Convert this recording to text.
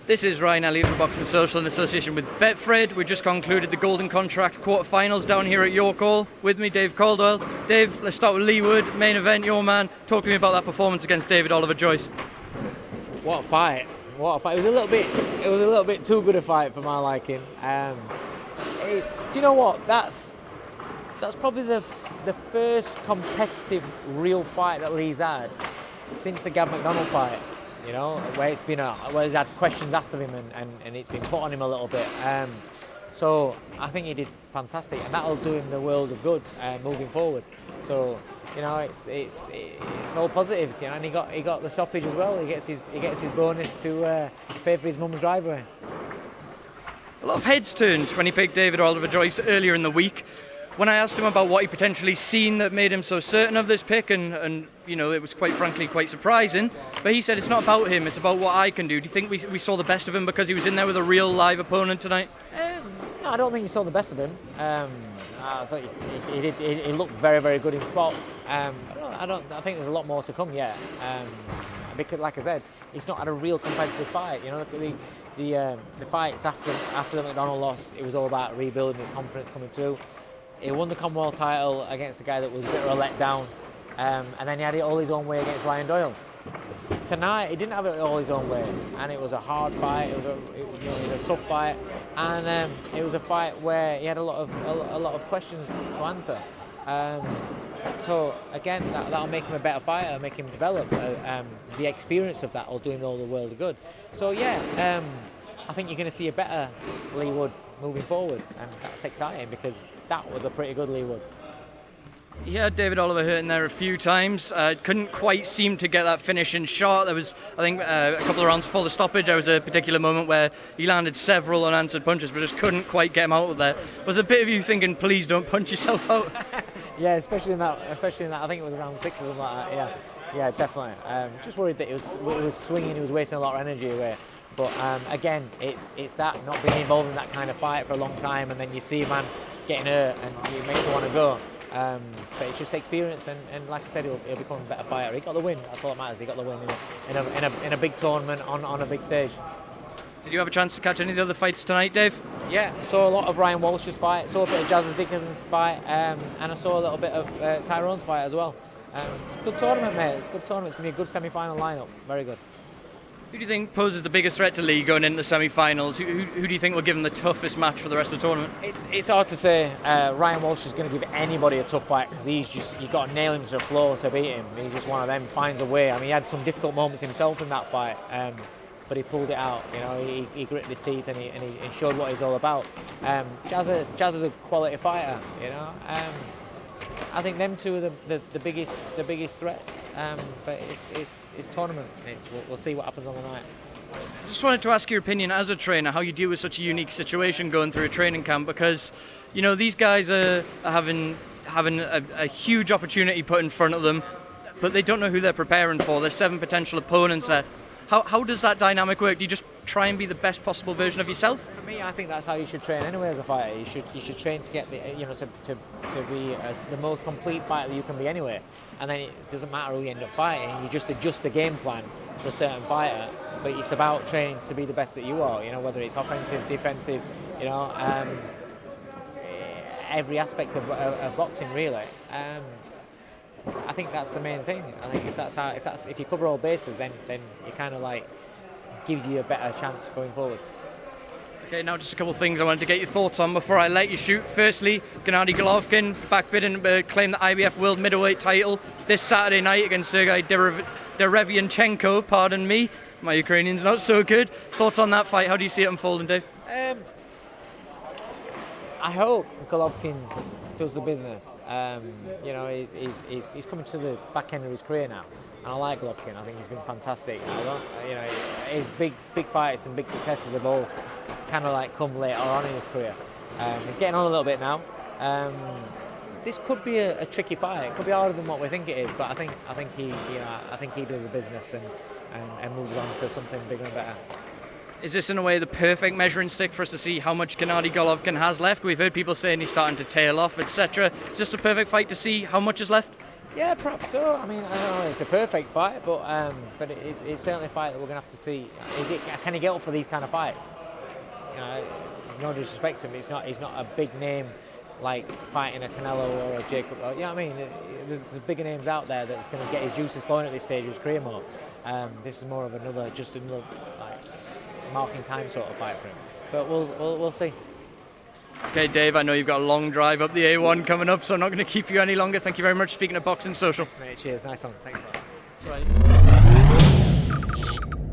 This is Ryan Elliott for Boxing Social in association with Betfred. We just concluded the Golden Contract quarterfinals down here at York Hall. With me, Dave Coldwell. Dave, let's start with Leigh Wood, main event, your man. Talk to me about that performance against David Oliver Joyce. What a fight! What a fight! It was a little bit too good a fight for my liking. Do you know what? That's probably the first competitive real fight that Leigh's had since the Gav McDonald fight. You know, where he's had questions asked of him and it's been put on him a little bit. So I think he did fantastic, and that'll do him the world of good moving forward. So you know, it's all positives. You know, and he got the stoppage as well. He gets his bonus to pay for his mum's driveway. A lot of heads turned when he picked David Oliver Joyce earlier in the week. When I asked him about what he potentially seen that made him so certain of this pick, and you know, it was quite frankly quite surprising, but he said it's not about him, it's about what I can do. Do you think we saw the best of him because he was in there with a real live opponent tonight? No, I don't think you saw the best of him. I thought he looked very, very good in spots. I think there's a lot more to come yet. Because, like I said, he's not had a real competitive fight. You know, look at the fights after the McDonald loss. It was all about rebuilding his confidence coming through. He won the Commonwealth title against a guy that was a bit of a letdown, and then he had it all his own way against Ryan Doyle. Tonight he didn't have it all his own way, and it was a hard fight. It was a tough fight, and it was a fight where he had a lot of questions to answer. So again, that'll make him a better fighter, make him develop. The experience of that will do him all the world of good. So yeah, I think you're going to see a better Leigh Wood moving forward, and that's exciting because that was a pretty good Leigh Wood. He had David Oliver hurt in there a few times. Couldn't quite seem to get that finishing shot. There was, I think, a couple of rounds before the stoppage, there was a particular moment where he landed several unanswered punches, but just couldn't quite get him out of there. Was a bit of you thinking, please don't punch yourself out? Yeah, especially in that. I think it was round 6 or something like that. Yeah, definitely. Just worried that it was swinging. He was wasting a lot of energy away. But again, it's that not being involved in that kind of fight for a long time, and then you see a man getting hurt and you make you want to go. But it's just experience, and like I said, he'll become a better fighter. He got the win. That's all that matters. He got the win in a big tournament on a big stage. Did you have a chance to catch any of the other fights tonight, Dave? Yeah, I saw a lot of Ryan Walsh's fight. Saw a bit of Jazz Dickinson's fight, and I saw a little bit of Tyrone's fight as well. Good tournament, mate. It's a good tournament. It's going to be a good semi-final lineup. Very good. Who do you think poses the biggest threat to Leigh going into the semi-finals? Who do you think will give him the toughest match for the rest of the tournament? It's hard to say. Ryan Walsh is going to give anybody a tough fight because you've got to nail him to the floor to beat him. He's just one of them, finds a way. I mean, he had some difficult moments himself in that fight, but he pulled it out. You know, he gritted his teeth and he showed what he's all about. Jazz is a quality fighter. You know. I think them two are the biggest threats, but it's tournament. We'll see what happens on the night. I just wanted to ask your opinion as a trainer, how you deal with such a unique situation going through a training camp, because you know these guys are having a huge opportunity put in front of them, but they don't know who they're preparing for. There's 7 potential opponents there. How does that dynamic work? Do you just try and be the best possible version of yourself? For me, I think that's how you should train anyway as a fighter. You should train to get to be the most complete fighter that you can be anyway. And then it doesn't matter who you end up fighting. You just adjust the game plan for a certain fighter. But it's about training to be the best that you are. You know, whether it's offensive, defensive. You know, every aspect of boxing really. I think that's the main thing. I think if you cover all bases, then you kind of like gives you a better chance going forward. Okay, now just a couple of things I wanted to get your thoughts on before I let you shoot. Firstly, Gennady Golovkin backbidding to claim the IBF World Middleweight title this Saturday night against Ggg-Derevyanchenko. Pardon me, my Ukrainian's not so good. Thoughts on that fight? How do you see it unfolding, Dave? I hope Golovkin does the business. You know, he's coming to the back end of his career now, and I like Golovkin. I think he's been fantastic. You know, his big fights and big successes have all kind of like come later on in his career. He's getting on a little bit now. This could be a tricky fight. It could be harder than what we think it is, but I think he does the business and moves on to something bigger and better. Is this in a way the perfect measuring stick for us to see how much Gennady Golovkin has left? We've heard people saying he's starting to tail off, etc. Is this a perfect fight to see how much is left? Yeah, perhaps so. I mean, I don't know, it's a perfect fight, but it's certainly a fight that we're going to have to see. Can he get up for these kind of fights? You know, no disrespect to him, he's not a big name like fighting a Canelo or a Jacob. You know what I mean? There's bigger names out there that's going to get his juices flowing at this stage of his career more. This is more of another like marking time sort of fight for him. But we'll see. Okay, Dave, I know you've got a long drive up the A1 coming up, so I'm not going to keep you any longer. Thank you very much. Speaking of Boxing Social. Thanks, mate. Cheers. Nice one. Thanks a lot. Right.